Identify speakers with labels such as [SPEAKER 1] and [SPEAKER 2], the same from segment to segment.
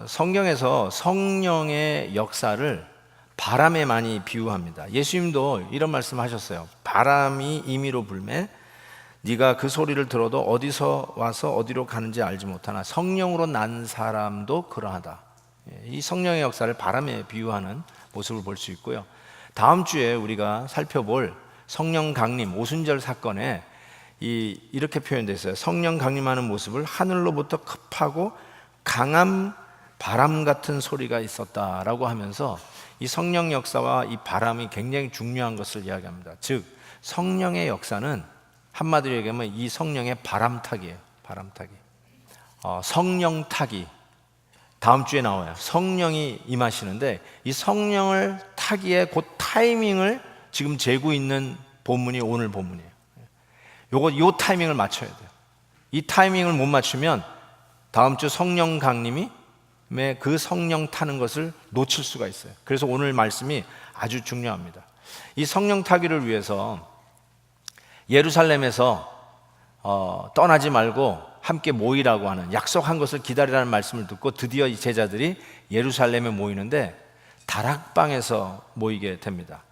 [SPEAKER 1] 성경에서 성령의 역사를 바람에 많이 비유합니다. 예수님도 이런 말씀 하셨어요. 바람이 임의로 불매 네가 그 소리를 들어도 어디서 와서 어디로 가는지 알지 못하나 성령으로 난 사람도 그러하다. 이 성령의 역사를 바람에 비유하는 모습을 볼 수 있고요. 다음 주에 우리가 살펴볼 성령 강림 오순절 사건에 이렇게 표현되어 있어요. 성령 강림하는 모습을 하늘로부터 급하고 강한 바람 같은 소리가 있었다라고 하면서 이 성령 역사와 이 바람이 굉장히 중요한 것을 이야기합니다. 즉 성령의 역사는 한마디로 얘기하면 이 성령의 바람타기예요. 바람타기. 성령 타기 다음 주에 나와요. 성령이 임하시는데 이 성령을 타기에 그 타이밍을 지금 재고 있는 본문이 오늘 본문이에요. 요 타이밍을 맞춰야 돼요. 이 타이밍을 못 맞추면 다음 주 성령 강림이 그 성령 타는 것을 놓칠 수가 있어요. 그래서 오늘 말씀이 아주 중요합니다. 이 성령 타기를 위해서 예루살렘에서 떠나지 말고 함께 모이라고 하는 약속한 것을 기다리라는 말씀을 듣고 드디어 이 제자들이 예루살렘에 모이는데 다락방에서 모이게 됩니다.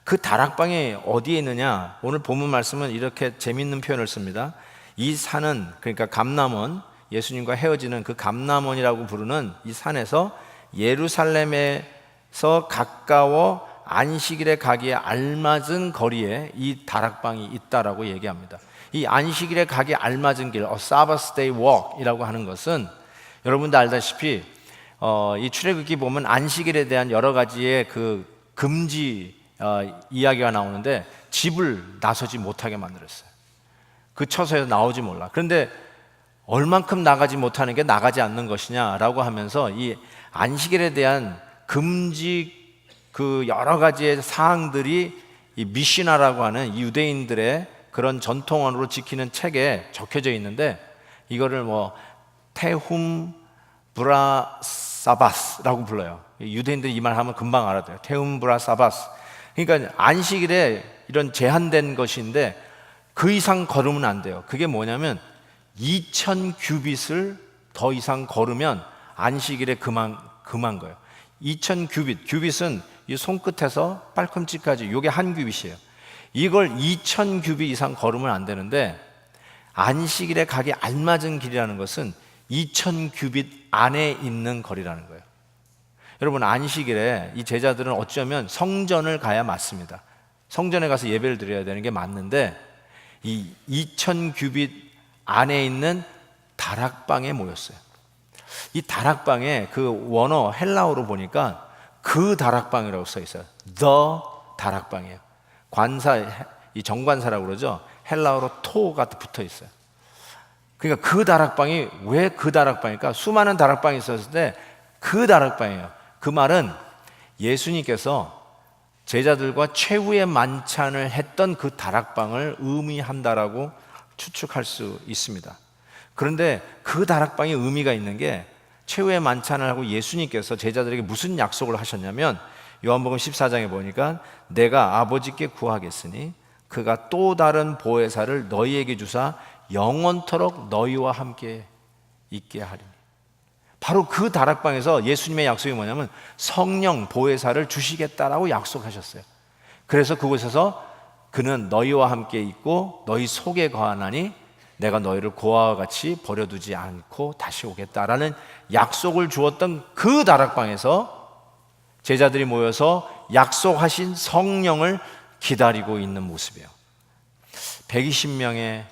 [SPEAKER 1] 그 다락방이 어디에 있느냐? 오늘 본문 말씀은 이렇게 재밌는 표현을 씁니다. 이 산은 그러니까 감람원, 예수님과 헤어지는 그 감람원이라고 부르는 이 산에서 예루살렘에서 가까워 안식일에 가기에 알맞은 거리에 이 다락방이 있다라고 얘기합니다. 이 안식일에 가기에 알맞은 길, Sabbath Day Walk이라고 하는 것은 여러분도 알다시피 이 출애굽기 보면 안식일에 대한 여러 가지의 그 금지 이야기가 나오는데 집을 나서지 못하게 만들었어요. 그 처소에서 나오지 몰라. 그런데 얼만큼 나가지 못하는 게 나가지 않는 것이냐라고 하면서 이 안식일에 대한 금지 그 여러 가지의 사항들이 이 미시나라고 하는 이 유대인들의 그런 전통원으로 지키는 책에 적혀져 있는데 이거를 테훔 브라사바스라고 불러요. 유대인들이 이 말 하면 금방 알아들어요. 테훔 브라사바스. 그러니까 안식일에 이런 제한된 것인데 그 이상 걸으면 안 돼요. 그게 뭐냐면 2000 규빗을 더 이상 걸으면 안식일에 그만 거예요. 2000 규빗은 이 손끝에서 발꿈치까지 이게 한 규빗이에요. 이걸 2000 규빗 이상 걸으면 안 되는데 안식일에 가기 알맞은 길이라는 것은 2000 규빗 안에 있는 거리라는 거예요. 여러분 안식일에 이 제자들은 어쩌면 성전을 가야 맞습니다. 성전에 가서 예배를 드려야 되는 게 맞는데 이 2000 규빗 안에 있는 다락방에 모였어요. 이 다락방에 그 원어 헬라어로 보니까 그 다락방이라고 써 있어요. The 다락방이에요. 이 정관사라고 그러죠. 헬라어로 토가 붙어 있어요. 그러니까 그 다락방이 왜 그 다락방일까? 수많은 다락방이 있었을 때 그 다락방이에요. 그 말은 예수님께서 제자들과 최후의 만찬을 했던 그 다락방을 의미한다라고 추측할 수 있습니다. 그런데 그 다락방에 의미가 있는 게 최후의 만찬을 하고 예수님께서 제자들에게 무슨 약속을 하셨냐면 요한복음 14장에 보니까 내가 아버지께 구하겠으니 그가 또 다른 보혜사를 너희에게 주사 영원토록 너희와 함께 있게 하리니. 바로 그 다락방에서 예수님의 약속이 뭐냐면 성령 보혜사를 주시겠다라고 약속하셨어요. 그래서 그곳에서 그는 너희와 함께 있고 너희 속에 거하나니 내가 너희를 고아와 같이 버려두지 않고 다시 오겠다라는 약속을 주었던 그 다락방에서 제자들이 모여서 약속하신 성령을 기다리고 있는 모습이에요. 120명의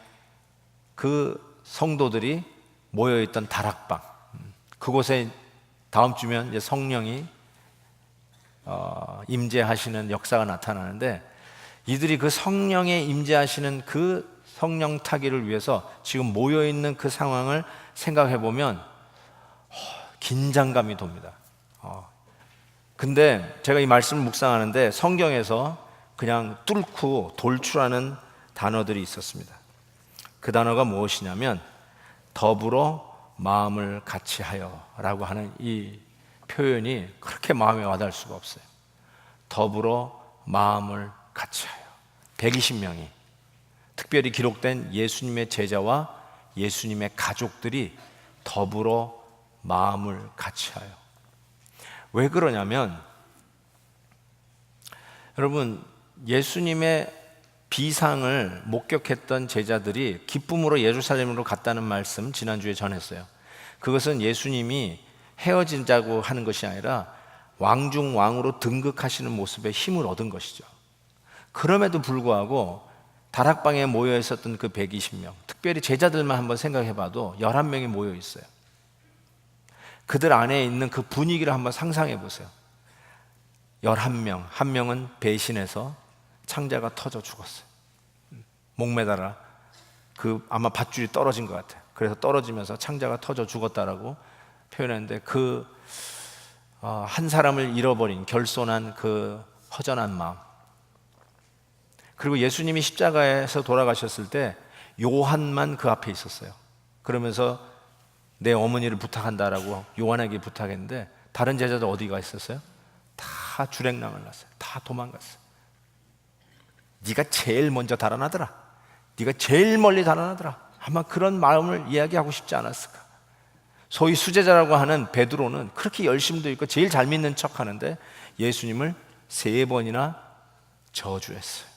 [SPEAKER 1] 그 성도들이 모여있던 다락방, 그곳에 다음 주면 이제 성령이 임재하시는 역사가 나타나는데 이들이 그 성령에 임재하시는 그 성령 타기를 위해서 지금 모여있는 그 상황을 생각해 보면 긴장감이 돕니다. 근데 제가 이 말씀을 묵상하는데 성경에서 그냥 뚫고 돌출하는 단어들이 있었습니다. 그 단어가 무엇이냐면 더불어 마음을 같이 하여 라고 하는 이 표현이 그렇게 마음에 와닿을 수가 없어요. 더불어 마음을 같이 하여. 120명이 특별히 기록된 예수님의 제자와 예수님의 가족들이 더불어 마음을 같이하여. 왜 그러냐면 여러분, 예수님의 비상을 목격했던 제자들이 기쁨으로 예루살렘으로 갔다는 말씀 지난주에 전했어요. 그것은 예수님이 헤어지자고 하는 것이 아니라 왕중왕으로 등극하시는 모습에 힘을 얻은 것이죠. 그럼에도 불구하고 다락방에 모여 있었던 그 120명, 특별히 제자들만 한번 생각해 봐도 11명이 모여 있어요. 그들 안에 있는 그 분위기를 한번 상상해 보세요. 11명, 한 명은 배신해서 창자가 터져 죽었어요. 목매달아 아마 밧줄이 떨어진 것 같아요. 그래서 떨어지면서 창자가 터져 죽었다라고 표현했는데 한 사람을 잃어버린 결손한 그 허전한 마음. 그리고 예수님이 십자가에서 돌아가셨을 때 요한만 그 앞에 있었어요. 그러면서 내 어머니를 부탁한다라고 요한에게 부탁했는데 다른 제자들 어디가 있었어요? 다 주랭랑을 났어요. 다 도망갔어요. 네가 제일 먼저 달아나더라. 네가 제일 멀리 달아나더라. 아마 그런 마음을 이야기하고 싶지 않았을까. 소위 수제자라고 하는 베드로는 그렇게 열심도 있고 제일 잘 믿는 척 하는데 예수님을 3번이나 저주했어요.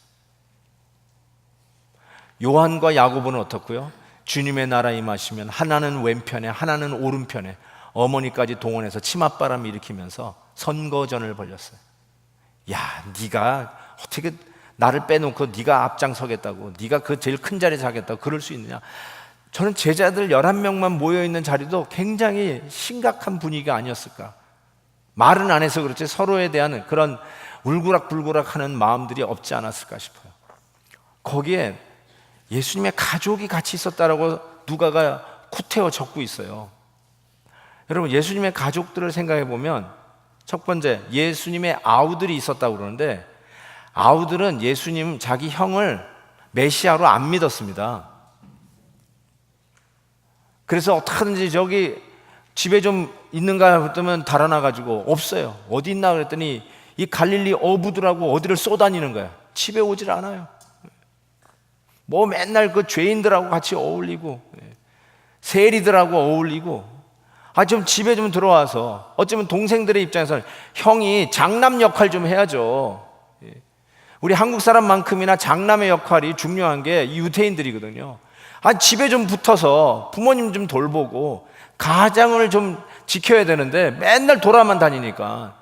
[SPEAKER 1] 요한과 야고보는 어떻고요? 주님의 나라 임하시면 하나는 왼편에 하나는 오른편에 어머니까지 동원해서 치맛바람 일으키면서 선거전을 벌였어요. 야, 네가 어떻게 나를 빼놓고 네가 앞장서겠다고, 네가 그 제일 큰 자리에 자겠다고 그럴 수 있느냐. 저는 제자들 11명만 모여있는 자리도 굉장히 심각한 분위기가 아니었을까. 말은 안 해서 그렇지 서로에 대한 그런 울그락불그락 하는 마음들이 없지 않았을까 싶어요. 거기에 예수님의 가족이 같이 있었다라고 누가가 구태여 적고 있어요. 여러분, 예수님의 가족들을 생각해 보면 첫 번째, 예수님의 아우들이 있었다고 그러는데 아우들은 예수님 자기 형을 메시아로 안 믿었습니다. 그래서 어떻게든지 저기 집에 좀 있는가 했더니 달아나가지고 없어요. 어디 있나 그랬더니 이 갈릴리 어부들하고 어디를 쏘다니는 거야. 집에 오질 않아요. 뭐 맨날 그 죄인들하고 같이 어울리고 세리들하고 어울리고 좀 집에 좀 들어와서 어쩌면 동생들의 입장에서는 형이 장남 역할 좀 해야죠. 우리 한국 사람만큼이나 장남의 역할이 중요한 게 유대인들이거든요. 집에 좀 붙어서 부모님 좀 돌보고 가장을 좀 지켜야 되는데 맨날 돌아만 다니니까.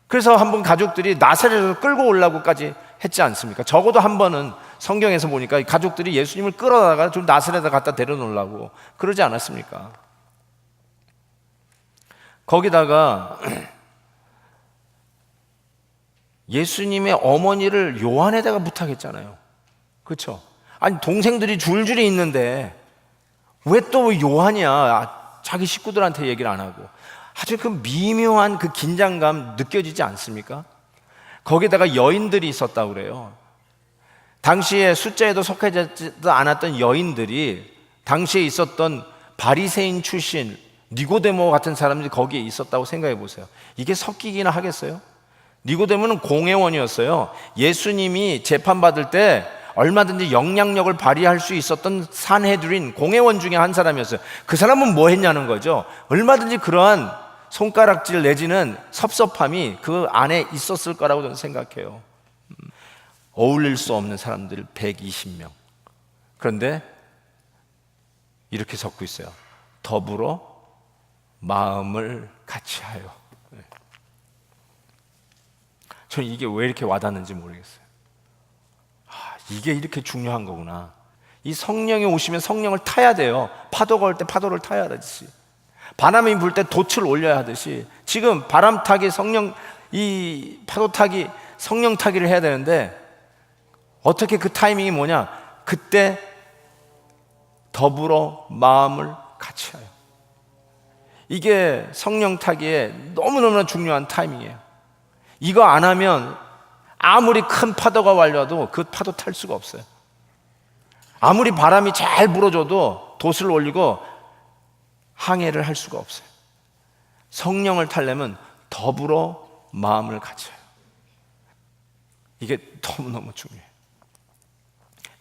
[SPEAKER 1] 그래서 한번 가족들이 나사렛에서 끌고 오려고까지 했지 않습니까? 적어도 한 번은 성경에서 보니까 가족들이 예수님을 끌어다가 좀 나사렛에 갖다 데려놓으려고 그러지 않았습니까? 거기다가 예수님의 어머니를 요한에다가 부탁했잖아요. 그렇죠? 아니 동생들이 줄줄이 있는데 왜 또 요한이야? 자기 식구들한테 얘기를 안 하고. 아주 그 미묘한 그 긴장감 느껴지지 않습니까? 거기다가 여인들이 있었다고 그래요. 당시에 숫자에도 속하지도 않았던 여인들이 당시에 있었던 바리새인 출신 니고데모 같은 사람들이 거기에 있었다고 생각해 보세요. 이게 섞이기나 하겠어요? 니고데모는 공회원이었어요. 예수님이 재판받을 때 얼마든지 영향력을 발휘할 수 있었던 산헤드린 공회원 중에 한 사람이었어요. 그 사람은 뭐 했냐는 거죠. 얼마든지 그러한 손가락질 내지는 섭섭함이 그 안에 있었을 거라고 저는 생각해요. 어울릴 수 없는 사람들 120명. 그런데 이렇게 적고 있어요. 더불어 마음을 같이하여. 저는 이게 왜 이렇게 와닿는지 모르겠어요. 이게 이렇게 중요한 거구나. 이 성령이 오시면 성령을 타야 돼요. 파도가 올 때 파도를 타야 하듯이, 바람이 불 때 돛을 올려야 하듯이 지금 바람 타기 이 파도 타기 성령 타기를 해야 되는데 어떻게 그 타이밍이 뭐냐? 그때 더불어 마음을 같이하여. 이게 성령 타기에 너무너무나 중요한 타이밍이에요. 이거 안 하면 아무리 큰 파도가 wal려도 그 파도 탈 수가 없어요. 아무리 바람이 잘 불어줘도 돛을 올리고 항해를 할 수가 없어요. 성령을 타려면 더불어 마음을 같이 해요. 이게 너무너무 중요해요.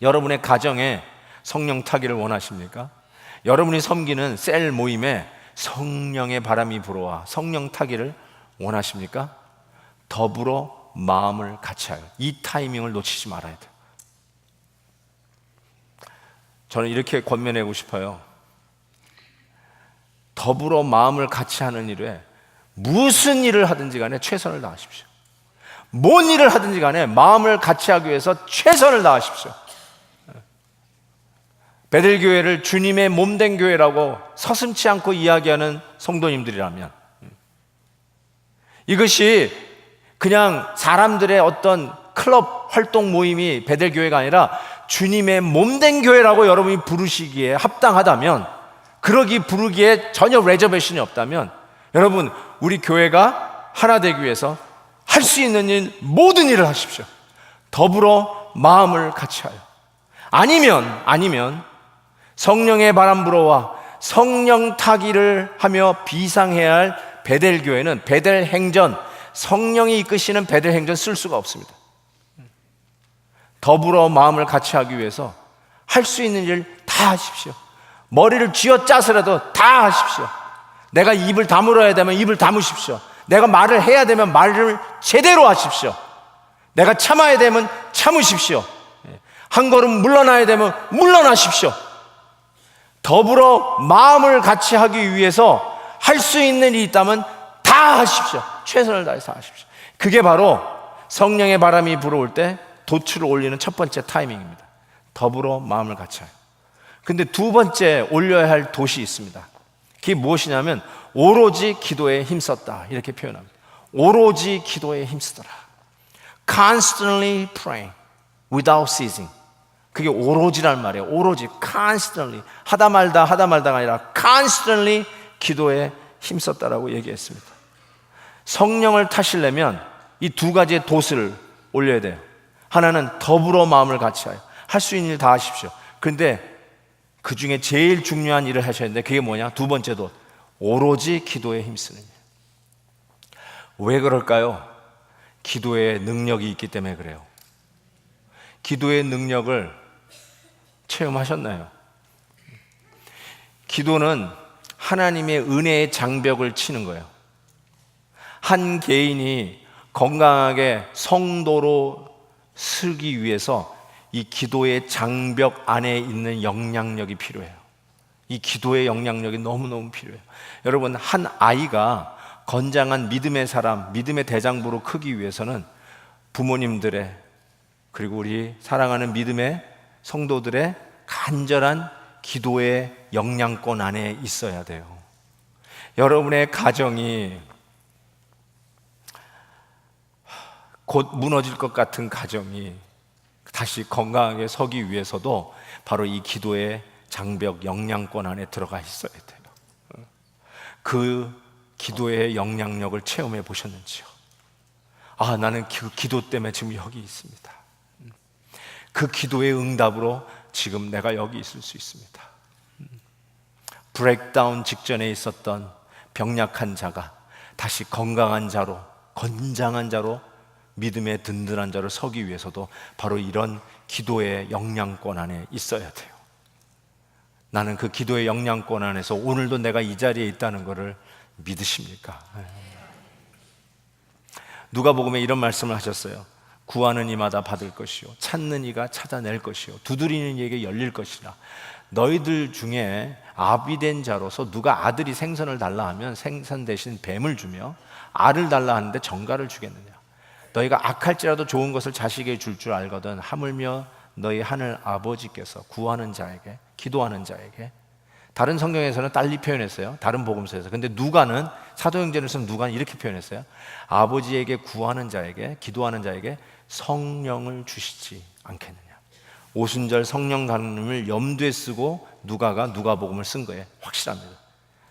[SPEAKER 1] 여러분의 가정에 성령 타기를 원하십니까? 여러분이 섬기는 셀 모임에 성령의 바람이 불어와 성령 타기를 원하십니까? 더불어 마음을 같이하여, 이 타이밍을 놓치지 말아야 돼요. 저는 이렇게 권면하고 싶어요. 더불어 마음을 같이 하는 일에 무슨 일을 하든지 간에 최선을 다하십시오. 뭔 일을 하든지 간에 마음을 같이 하기 위해서 최선을 다하십시오. 베들교회를 주님의 몸된 교회라고 서슴지 않고 이야기하는 성도님들이라면, 이것이 그냥 사람들의 어떤 클럽 활동 모임이 베들교회가 아니라 주님의 몸된 교회라고 여러분이 부르시기에 합당하다면, 그러기 부르기에 전혀 레저베이션이 없다면, 여러분, 우리 교회가 하나 되기 위해서 할 수 있는 일, 모든 일을 하십시오. 더불어 마음을 같이 하여. 아니면 성령의 바람 불어와 성령 타기를 하며 비상해야 할 베델교회는 베델 행전, 성령이 이끄시는 베델 행전 쓸 수가 없습니다. 더불어 마음을 같이 하기 위해서 할 수 있는 일 다 하십시오. 머리를 쥐어짜서라도 다 하십시오. 내가 입을 다물어야 되면 입을 다무십시오. 내가 말을 해야 되면 말을 제대로 하십시오. 내가 참아야 되면 참으십시오. 한 걸음 물러나야 되면 물러나십시오. 더불어 마음을 같이 하기 위해서 할 수 있는 일이 있다면 다 하십시오. 최선을 다해서 하십시오. 그게 바로 성령의 바람이 불어올 때 돛을 올리는 첫 번째 타이밍입니다. 더불어 마음을 같이 하여. 근데 두 번째 올려야 할 돛이 있습니다. 그게 무엇이냐면 오로지 기도에 힘썼다, 이렇게 표현합니다. 오로지 기도에 힘쓰더라. Constantly praying without ceasing. 그게 오로지란 말이에요. 오로지, constantly, 하다 말다가 아니라 constantly 기도에 힘썼다라고 얘기했습니다. 성령을 타시려면 이 두 가지의 돛을 올려야 돼요. 하나는 더불어 마음을 같이 하여. 할 수 있는 일 다 하십시오. 그런데 그 중에 제일 중요한 일을 하셔야 되는데, 그게 뭐냐? 두 번째 돛, 오로지 기도에 힘쓰는 일. 왜 그럴까요? 기도에 능력이 있기 때문에 그래요. 기도의 능력을 체험하셨나요? 기도는 하나님의 은혜의 장벽을 치는 거예요. 한 개인이 건강하게 성도로 쓰기 위해서 이 기도의 장벽 안에 있는 영향력이 필요해요. 이 기도의 영향력이 너무너무 필요해요. 여러분, 한 아이가 건장한 믿음의 사람, 믿음의 대장부로 크기 위해서는 부모님들의, 그리고 우리 사랑하는 믿음의 성도들의 간절한 기도의 영향권 안에 있어야 돼요. 여러분의 가정이 곧 무너질 것 같은 가정이 다시 건강하게 서기 위해서도 바로 이 기도의 장벽 영향권 안에 들어가 있어야 돼요. 그 기도의 영향력을 체험해 보셨는지요? 아, 나는 그 기도 때문에 지금 여기 있습니다. 그 기도의 응답으로 지금 내가 여기 있을 수 있습니다. 브레이크다운 직전에 있었던 병약한 자가 다시 건강한 자로, 건장한 자로, 믿음의 든든한 자로 서기 위해서도 바로 이런 기도의 영향권 안에 있어야 돼요. 나는 그 기도의 영향권 안에서 오늘도 내가 이 자리에 있다는 것을 믿으십니까? 누가복음에 이런 말씀을 하셨어요. 구하는 이마다 받을 것이요, 찾는 이가 찾아낼 것이요, 두드리는 이에게 열릴 것이라. 너희들 중에 아비된 자로서 누가 아들이 생선을 달라 하면 생선 대신 뱀을 주며, 알을 달라 하는데 정갈을 주겠느냐? 너희가 악할지라도 좋은 것을 자식에게 줄 줄 알거든 하물며 너희 하늘 아버지께서 구하는 자에게, 기도하는 자에게. 다른 성경에서는 달리 표현했어요. 다른 복음서에서. 근데 누가는, 사도행전에서는 누가는 이렇게 표현했어요. 아버지에게 구하는 자에게, 기도하는 자에게 성령을 주시지 않겠느냐. 오순절 성령 강림을 염두에 쓰고 누가가 누가복음을 쓴 거예요. 확실합니다.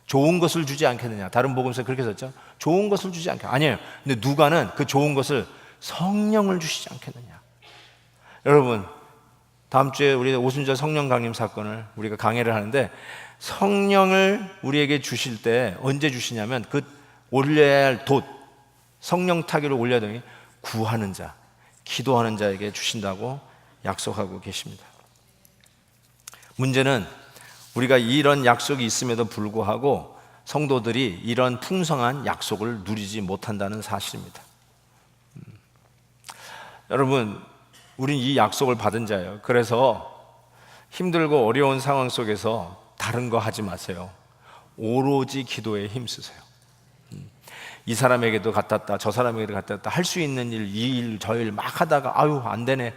[SPEAKER 1] 좋은 것을 주지 않겠느냐. 다른 복음서에 그렇게 썼죠. 좋은 것을 주지 않겠느냐. 아니에요. 근데 누가는 그 좋은 것을 성령을 주시지 않겠느냐. 여러분, 다음 주에 우리 오순절 성령 강림 사건을 우리가 강해를 하는데, 성령을 우리에게 주실 때 언제 주시냐면 그 올려야 할 돛, 성령 타기를 올려야 되니 구하는 자, 기도하는 자에게 주신다고 약속하고 계십니다. 문제는 우리가 이런 약속이 있음에도 불구하고 성도들이 이런 풍성한 약속을 누리지 못한다는 사실입니다. 여러분, 우린 이 약속을 받은 자예요. 그래서 힘들고 어려운 상황 속에서 다른 거 하지 마세요. 오로지 기도에 힘쓰세요. 이 사람에게도 갖다 저 사람에게도 갖다 할 수 있는 일, 이 일, 저 일 막 하다가 아유 안 되네,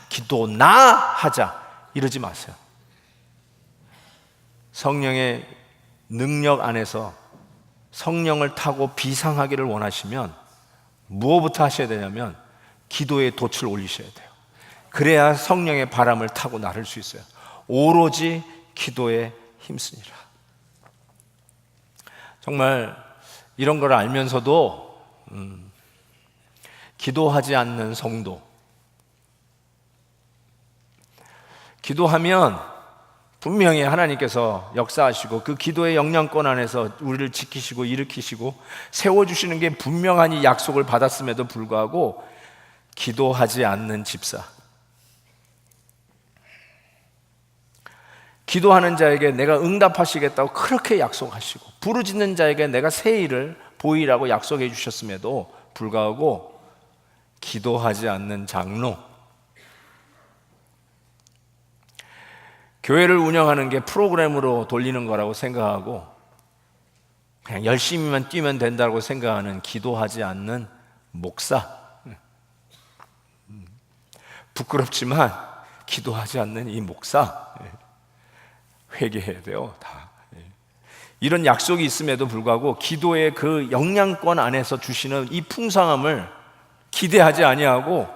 [SPEAKER 1] 기도나 하자 이러지 마세요. 성령의 능력 안에서 성령을 타고 비상하기를 원하시면 무엇부터 하셔야 되냐면 기도의 돛을 올리셔야 돼요. 그래야 성령의 바람을 타고 나를 수 있어요. 오로지 기도에 힘쓰니라. 정말 이런 걸 알면서도 기도하지 않는 성도, 기도하면 분명히 하나님께서 역사하시고 그 기도의 영향권 안에서 우리를 지키시고 일으키시고 세워주시는 게 분명한 이 약속을 받았음에도 불구하고 기도하지 않는 집사, 기도하는 자에게 내가 응답하시겠다고 그렇게 약속하시고 부르짖는 자에게 내가 새 일을 보이라고 약속해 주셨음에도 불구하고 기도하지 않는 장로, 교회를 운영하는 게 프로그램으로 돌리는 거라고 생각하고 그냥 열심히만 뛰면 된다고 생각하는 기도하지 않는 목사, 부끄럽지만 기도하지 않는 이 목사 회개해야 돼요. 다 이런 약속이 있음에도 불구하고 기도의 그 영향권 안에서 주시는 이 풍성함을 기대하지 아니하고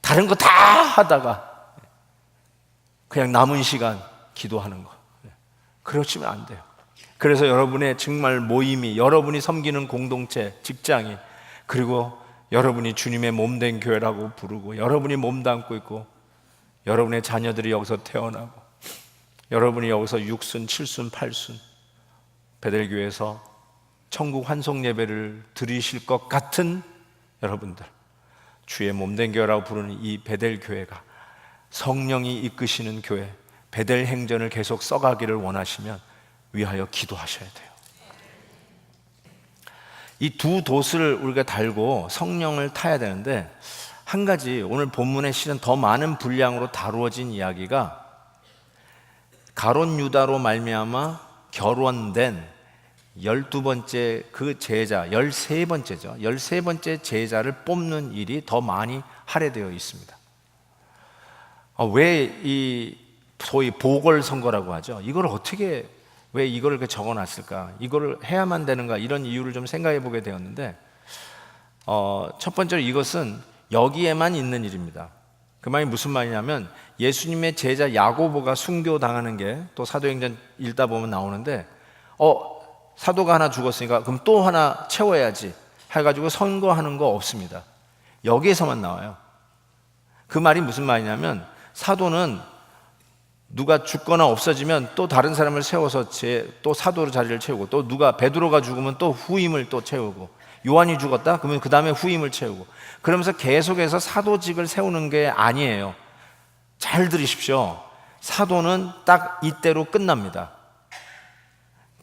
[SPEAKER 1] 다른 거 다 하다가 그냥 남은 시간 기도하는 거, 그러시면 안 돼요. 그래서 여러분의 정말 모임이, 여러분이 섬기는 공동체, 직장이, 그리고 여러분이 주님의 몸된 교회라고 부르고 여러분이 몸담고 있고 여러분의 자녀들이 여기서 태어나고 여러분이 여기서 6순, 7순, 8순 베델교회에서 천국 환송 예배를 드리실 것 같은 여러분들, 주의 몸된 교회라고 부르는 이 베델교회가 성령이 이끄시는 교회, 베델 행전을 계속 써가기를 원하시면 위하여 기도하셔야 돼요. 이 두 돛을 우리가 달고 성령을 타야 되는데, 한 가지 오늘 본문에 실은 더 많은 분량으로 다루어진 이야기가 가롯 유다로 말미암아 결혼된 12번째 그 제자, 13번째죠. 13번째 제자를 뽑는 일이 더 많이 할애되어 있습니다. 왜 이 소위 보궐선거라고 하죠. 이걸 어떻게, 왜 이걸 이렇게 적어놨을까? 이걸 해야만 되는가? 이런 이유를 좀 생각해 보게 되었는데, 첫 번째로 이것은 여기에만 있는 일입니다. 그 말이 무슨 말이냐면 예수님의 제자 야고보가 순교당하는 게 또 사도행전 읽다 보면 나오는데, 사도가 하나 죽었으니까 그럼 또 하나 채워야지 해가지고 선거하는 거 없습니다. 여기에서만 나와요. 그 말이 무슨 말이냐면 사도는 누가 죽거나 없어지면 또 다른 사람을 세워서 또 사도로 자리를 채우고, 또 누가 베드로가 죽으면 또 후임을 또 채우고, 요한이 죽었다? 그러면 그 다음에 후임을 채우고, 그러면서 계속해서 사도직을 세우는 게 아니에요. 잘 들으십시오. 사도는 딱 이때로 끝납니다.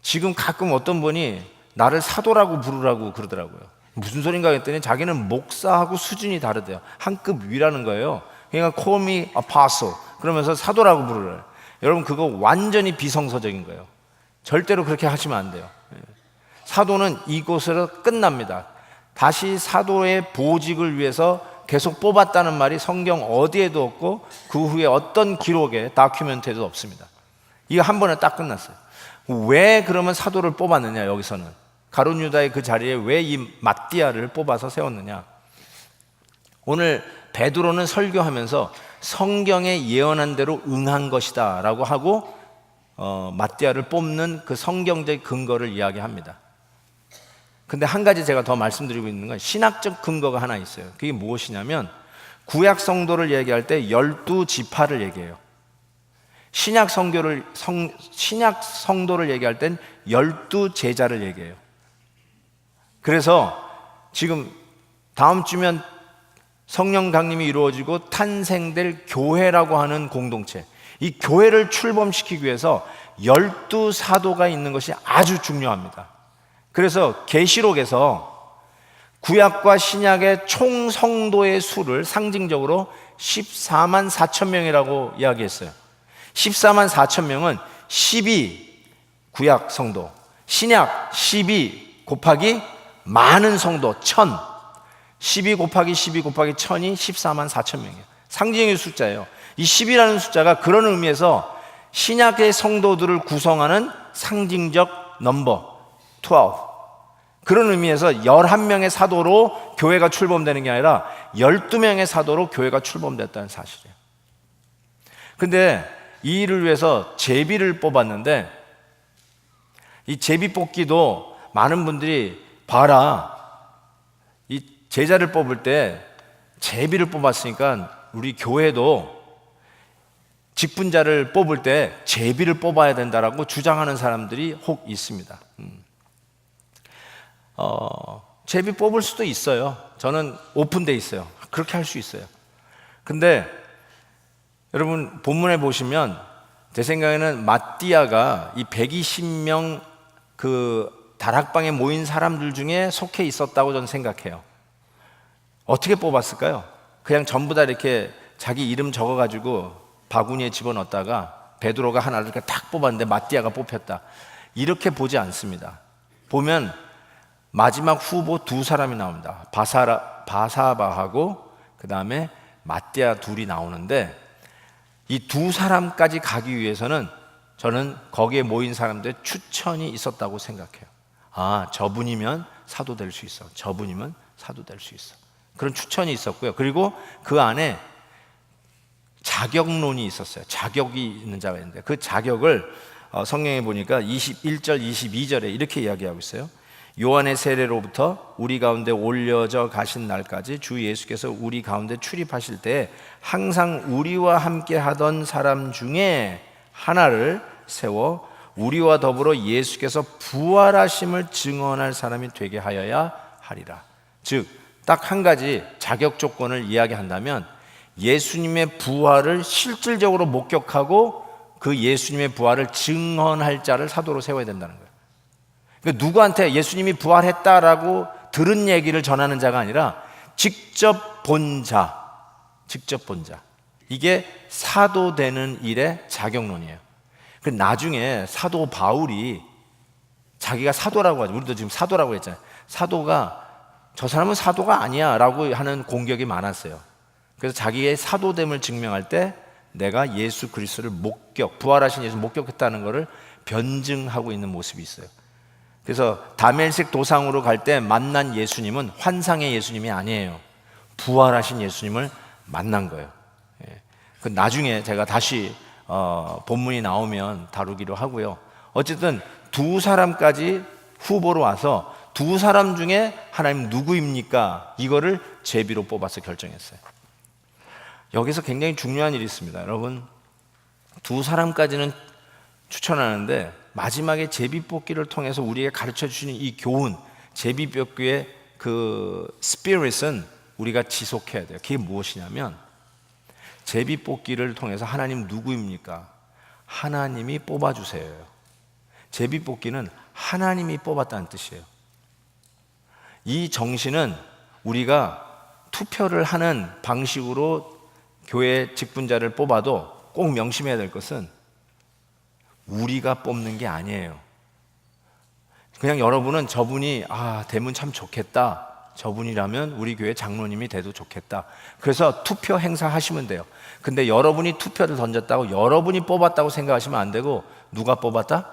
[SPEAKER 1] 지금 가끔 어떤 분이 나를 사도라고 부르라고 그러더라고요. 무슨 소린가 했더니 자기는 목사하고 수준이 다르대요. 한 급 위라는 거예요. 그러니까 call me apostle 그러면서 사도라고 부르래요. 여러분, 그거 완전히 비성서적인 거예요. 절대로 그렇게 하시면 안 돼요. 사도는 이곳으로 끝납니다. 다시 사도의 보직을 위해서 계속 뽑았다는 말이 성경 어디에도 없고 그 후에 어떤 기록에 다큐멘터리도 없습니다. 이거 한 번에 딱 끝났어요. 왜 그러면 사도를 뽑았느냐? 여기서는 가룟 유다의 그 자리에 왜 이 마띠아를 뽑아서 세웠느냐? 오늘 베드로는 설교하면서 성경에 예언한 대로 응한 것이다 라고 하고 마띠아를 뽑는 그 성경적 근거를 이야기합니다. 근데 한 가지 제가 더 말씀드리고 있는 건 신학적 근거가 하나 있어요. 그게 무엇이냐면 구약 성도를 얘기할 때 12지파를 얘기해요. 신약 성도를 얘기할 땐 12제자를 얘기해요. 그래서 지금 다음 주면 성령 강림이 이루어지고 탄생될 교회라고 하는 공동체, 이 교회를 출범시키기 위해서 12사도가 있는 것이 아주 중요합니다. 그래서 계시록에서 구약과 신약의 총 성도의 수를 상징적으로 14만 4천 명이라고 이야기했어요. 14만 4천 명은 12 구약 성도, 신약 12 곱하기 많은 성도 1000, 12 곱하기 12 곱하기 1000이 14만 4천 명이에요. 상징의 숫자예요. 이 10이라는 숫자가 그런 의미에서 신약의 성도들을 구성하는 상징적 넘버 12, 그런 의미에서 11명의 사도로 교회가 출범되는 게 아니라 12명의 사도로 교회가 출범됐다는 사실이에요. 근데 이 일을 위해서 제비를 뽑았는데, 이 제비 뽑기도 많은 분들이 봐라, 이 제자를 뽑을 때 제비를 뽑았으니까 우리 교회도 직분자를 뽑을 때 제비를 뽑아야 된다라고 주장하는 사람들이 혹 있습니다. 제비 뽑을 수도 있어요. 저는 오픈돼 있어요. 그렇게 할 수 있어요. 근데 여러분 본문에 보시면 제 생각에는 마띠아가 이 120명 그 다락방에 모인 사람들 중에 속해 있었다고 저는 생각해요. 어떻게 뽑았을까요? 그냥 전부 다 이렇게 자기 이름 적어가지고 바구니에 집어넣었다가 베드로가 하나를 이렇게 탁 뽑았는데 마띠아가 뽑혔다, 이렇게 보지 않습니다. 보면 마지막 후보 두 사람이 나옵니다. 바사바하고 그 다음에 마띠아 둘이 나오는데, 이 두 사람까지 가기 위해서는 저는 거기에 모인 사람들의 추천이 있었다고 생각해요. 아, 저분이면 사도 될 수 있어, 저분이면 사도 될 수 있어, 그런 추천이 있었고요. 그리고 그 안에 자격론이 있었어요. 자격이 있는 자가 있는데 그 자격을 성경에 보니까 21절 22절에 이렇게 이야기하고 있어요. 요한의 세례로부터 우리 가운데 올려져 가신 날까지 주 예수께서 우리 가운데 출입하실 때 항상 우리와 함께 하던 사람 중에 하나를 세워 우리와 더불어 예수께서 부활하심을 증언할 사람이 되게 하여야 하리라. 즉, 딱 한 가지 자격 조건을 이야기한다면 예수님의 부활을 실질적으로 목격하고 그 예수님의 부활을 증언할 자를 사도로 세워야 된다는 거예요. 누구한테 예수님이 부활했다라고 들은 얘기를 전하는 자가 아니라 직접 본 자, 이게 사도 되는 일의 자격론이에요. 나중에 사도 바울이 자기가 사도라고 하죠. 우리도 지금 사도라고 했잖아요. 사도가 저 사람은 사도가 아니야 라고 하는 공격이 많았어요. 그래서 자기의 사도됨을 증명할 때 내가 예수 그리스도를 부활하신 예수 목격했다는 것을 변증하고 있는 모습이 있어요. 그래서 다멜색 도상으로 갈 때 만난 예수님은 환상의 예수님이 아니에요. 부활하신 예수님을 만난 거예요. 그 나중에 제가 다시 본문이 나오면 다루기로 하고요. 어쨌든 두 사람까지 후보로 와서 두 사람 중에 하나님 누구입니까? 이거를 제비로 뽑아서 결정했어요. 여기서 굉장히 중요한 일이 있습니다. 여러분, 두 사람까지는 추천하는데 마지막에 제비뽑기를 통해서 우리에게 가르쳐 주시는 이 교훈, 제비뽑기의 그 스피릿은 우리가 지속해야 돼요. 그게 무엇이냐면 제비뽑기를 통해서 하나님 누구입니까? 하나님이 뽑아주세요. 제비뽑기는 하나님이 뽑았다는 뜻이에요. 이 정신은 우리가 투표를 하는 방식으로 교회 직분자를 뽑아도 꼭 명심해야 될 것은 우리가 뽑는 게 아니에요. 그냥 여러분은 저분이 되면 참 좋겠다, 저분이라면 우리 교회 장로님이 돼도 좋겠다, 그래서 투표 행사하시면 돼요. 근데 여러분이 투표를 던졌다고 여러분이 뽑았다고 생각하시면 안 되고, 누가 뽑았다?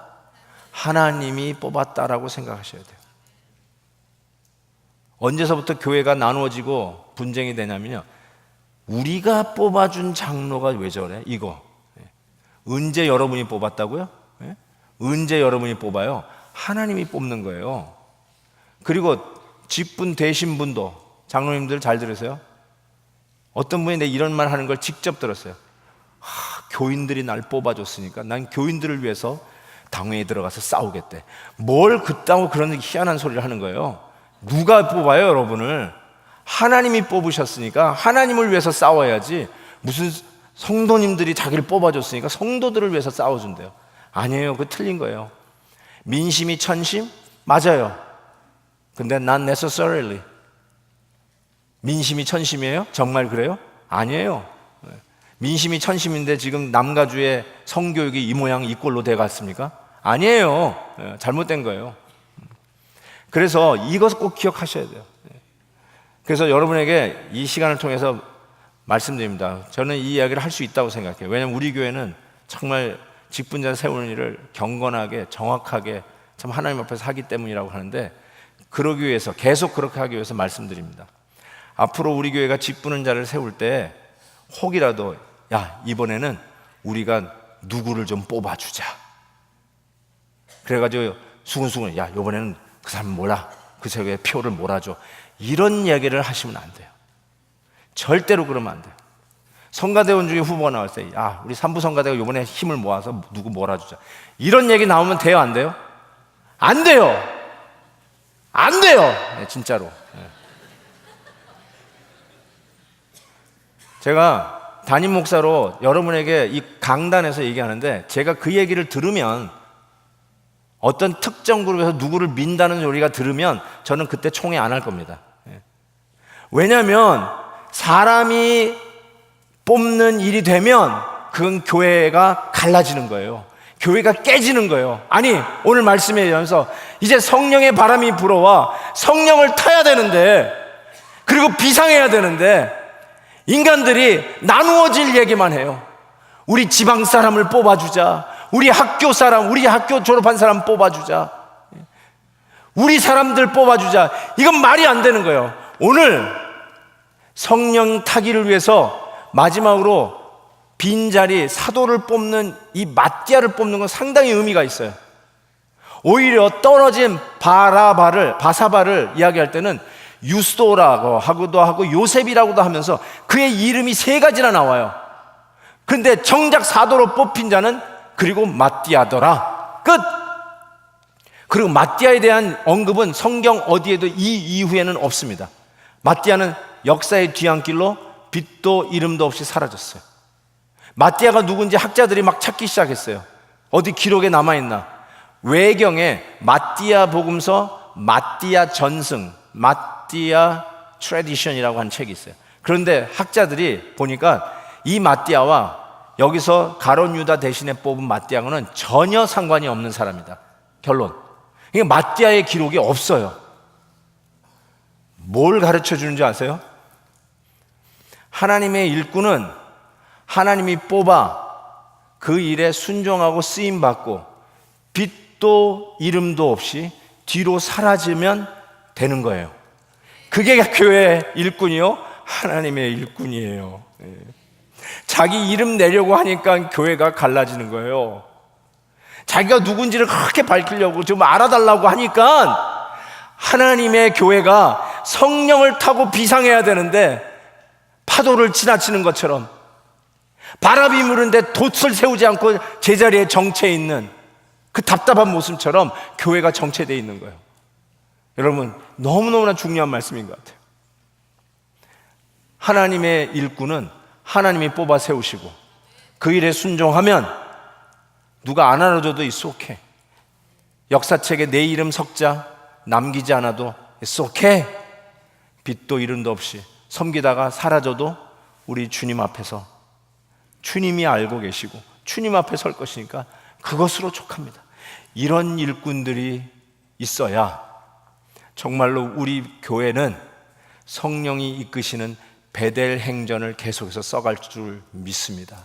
[SPEAKER 1] 하나님이 뽑았다라고 생각하셔야 돼요. 언제서부터 교회가 나누어지고 분쟁이 되냐면요, 우리가 뽑아준 장로가 왜 저래? 이거 언제 여러분이 뽑았다고요? 언제 여러분이 뽑아요? 하나님이 뽑는 거예요. 그리고 직분 되신 분도, 장로님들 잘 들으세요. 어떤 분이 내 이런 말 하는 걸 직접 들었어요. 교인들이 날 뽑아줬으니까 난 교인들을 위해서 당회에 들어가서 싸우겠대. 뭘 그따고 그런 희한한 소리를 하는 거예요. 누가 뽑아요, 여러분을? 하나님이 뽑으셨으니까 하나님을 위해서 싸워야지. 무슨 성도님들이 자기를 뽑아줬으니까 성도들을 위해서 싸워준대요. 아니에요. 그거 틀린 거예요. 민심이 천심? 맞아요. 근데 not necessarily. 민심이 천심이에요? 정말 그래요? 아니에요. 민심이 천심인데 지금 남가주의 성교육이 이 모양 이 꼴로 돼갔습니까? 아니에요. 잘못된 거예요. 그래서 이것을 꼭 기억하셔야 돼요. 그래서 여러분에게 이 시간을 통해서 말씀드립니다. 저는 이 이야기를 할 수 있다고 생각해요. 왜냐하면 우리 교회는 정말 직분자 세우는 일을 경건하게 정확하게 참 하나님 앞에서 하기 때문이라고 하는데, 그러기 위해서 계속 그렇게 하기 위해서 말씀드립니다. 앞으로 우리 교회가 직분은 자를 세울 때 혹이라도 야, 이번에는 우리가 누구를 좀 뽑아주자, 그래가지고 수근수근 야, 이번에는 그 사람 몰라, 그 세계에 표를 몰아줘, 이런 얘기를 하시면 안 돼요. 절대로 그러면 안 돼요. 성가대원 중에 후보가 나왔어요. 야, 우리 삼부 성가대가 이번에 힘을 모아서 누구 몰아주자, 이런 얘기 나오면 돼요, 안 돼요? 안 돼요. 안 돼요. 네, 진짜로. 네. 제가 담임 목사로 여러분에게 이 강단에서 얘기하는데, 제가 그 얘기를 들으면, 어떤 특정 그룹에서 누구를 민다는 소리가 들으면 저는 그때 총회 안 할 겁니다. 왜냐하면 사람이 뽑는 일이 되면 그건 교회가 갈라지는 거예요. 교회가 깨지는 거예요. 아니, 오늘 말씀에 의해서 이제 성령의 바람이 불어와 성령을 타야 되는데, 그리고 비상해야 되는데, 인간들이 나누어질 얘기만 해요. 우리 지방 사람을 뽑아주자, 우리 학교 사람, 우리 학교 졸업한 사람 뽑아주자, 우리 사람들 뽑아주자. 이건 말이 안 되는 거예요. 오늘 성령 타기를 위해서 마지막으로 빈자리 사도를 뽑는, 이 마띠아를 뽑는 건 상당히 의미가 있어요. 오히려 떨어진 바사바를 이야기할 때는 유스도라고 하고도 하고 요셉이라고도 하면서 그의 이름이 3가지나 나와요. 근데 정작 사도로 뽑힌 자는 그리고 마띠아더라. 끝. 그리고 마띠아에 대한 언급은 성경 어디에도 이 이후에는 없습니다. 마띠아는 역사의 뒤안길로 빛도 이름도 없이 사라졌어요. 마띠아가 누군지 학자들이 막 찾기 시작했어요. 어디 기록에 남아있나. 외경에 마띠아 복음서, 마띠아 전승, 마띠아 트래디션이라고 한 책이 있어요. 그런데 학자들이 보니까 이 마띠아와 여기서 가룟 유다 대신에 뽑은 마띠아는 전혀 상관이 없는 사람이다. 결론. 그러니까 마띠아의 기록이 없어요. 뭘 가르쳐 주는지 아세요? 하나님의 일꾼은 하나님이 뽑아 그 일에 순종하고 쓰임받고 빛도 이름도 없이 뒤로 사라지면 되는 거예요. 그게 교회의 일꾼이요, 하나님의 일꾼이에요. 자기 이름 내려고 하니까 교회가 갈라지는 거예요. 자기가 누군지를 그렇게 밝히려고 좀 알아달라고 하니까 하나님의 교회가 성령을 타고 비상해야 되는데 파도를 지나치는 것처럼, 바람이 부는데 돛을 세우지 않고 제자리에 정체 있는 그 답답한 모습처럼 교회가 정체되어 있는 거예요. 여러분, 너무너무나 중요한 말씀인 것 같아요. 하나님의 일꾼은 하나님이 뽑아 세우시고 그 일에 순종하면 누가 안 알아줘도 it's okay. 역사책에 내 이름 석자 남기지 않아도 it's okay. 빛도 이름도 없이 섬기다가 사라져도 우리 주님 앞에서 주님이 알고 계시고 주님 앞에 설 것이니까 그것으로 족합니다. 이런 일꾼들이 있어야 정말로 우리 교회는 성령이 이끄시는 베델 행전을 계속해서 써갈 줄 믿습니다.